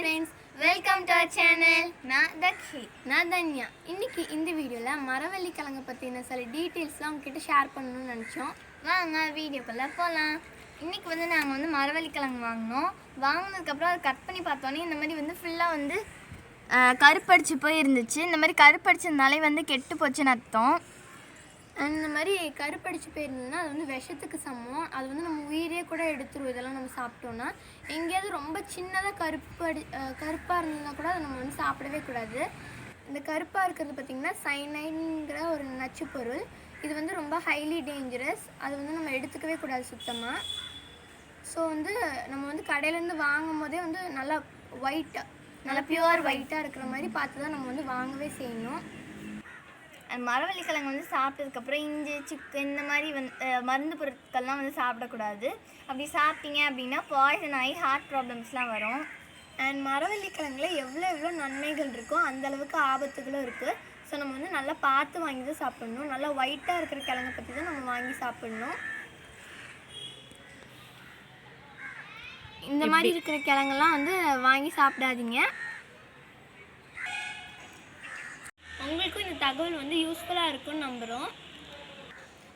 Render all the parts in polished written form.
friends, welcome to our channel. நான் தன்யா. இன்னைக்கு இந்த வீடியோல மரவள்ளி கிழங்கு பத்தின சில டீடைல்ஸ்லாம் உங்ககிட்ட ஷேர் பண்ணணும்னு நினைச்சோம். வாங்க வீடியோக்குள்ள போகலாம். இன்னைக்கு நாங்கள் மரவள்ளி கிழங்கு வாங்கினதுக்கப்புறம் அதை கட் பண்ணி பார்த்தோன்னே இந்த மாதிரி ஃபுல்லாக கருப்படிச்சு போய் இருந்துச்சு. இந்த மாதிரி கருப்படிச்சதுனாலே கெட்டு போச்சுன்னு அர்த்தம். அந்த மாதிரி கருப்படிச்சு போயிருந்ததுன்னா அது விஷத்துக்கு சமம். அது நம்ம உயிரே கூட எடுத்துரும். இதெல்லாம் நம்ம சாப்பிட்டோன்னா எங்கேயாவது ரொம்ப சின்னதாக கருப்பாக இருந்ததுன்னா கூட அதை நம்ம சாப்பிடவே கூடாது. இந்த கருப்பாக இருக்கிறது பார்த்திங்கன்னா சைனைடுங்கிற ஒரு நச்சு பொருள். இது ரொம்ப ஹைலி டேஞ்சரஸ். அது நம்ம எடுத்துக்கவே கூடாது சுத்தமாக. ஸோ நம்ம கடையிலேருந்து வாங்கும் போதே நல்லா ஒயிட்டாக, நல்லா பியூர் ஒயிட்டாக இருக்கிற மாதிரி பார்த்து தான் நம்ம வாங்கவே செய்யணும். மரவள்ளி கிழங்கு சாப்பிட்டதுக்கப்புறம் இஞ்சி, சிக்கு இந்த மாதிரி மருந்து பொருட்கள்லாம் சாப்பிடக்கூடாது. அப்படி சாப்பிட்டீங்க அப்படின்னா பாய்சன் ஆகி ஹார்ட் ப்ராப்ளம்ஸ்லாம் வரும். அண்ட் மரவள்ளி கிழங்குல எவ்வளோ நன்மைகள் இருக்கோ அந்தளவுக்கு ஆபத்துகளும் இருக்குது. ஸோ நம்ம நல்லா பார்த்து வாங்கி தான் சாப்பிட்ணும். நல்லா ஒயிட்டாக இருக்கிற கிழங்கை பற்றி தான் நம்ம வாங்கி சாப்பிட்ணும். இந்த மாதிரி இருக்கிற கிழங்கெல்லாம் வாங்கி சாப்பிடாதீங்க. உங்களுக்கும் இந்த தகவல் யூஸ்ஃபுல்லாக இருக்கும்னு நம்புகிறோம்.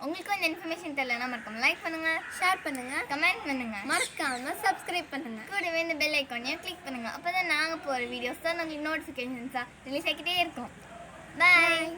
உங்களுக்கும் இந்த இன்ஃபர்மேஷன் தெரியலன்னா மறக்காம லைக் பண்ணுங்கள், ஷேர் பண்ணுங்கள், கமெண்ட் பண்ணுங்கள், மறக்காமல் சப்ஸ்கிரைப் பண்ணுங்கள். கூடவே இந்த பெல் ஐக்கானையும் கிளிக் பண்ணுங்கள். அப்போ தான் நாங்கள் போகிற வீடியோஸ் தான் உங்களுக்கு நோட்டிஃபிகேஷன்ஸாக ரிலீஸ் ஆகிக்கிட்டே இருக்கும். பாய்.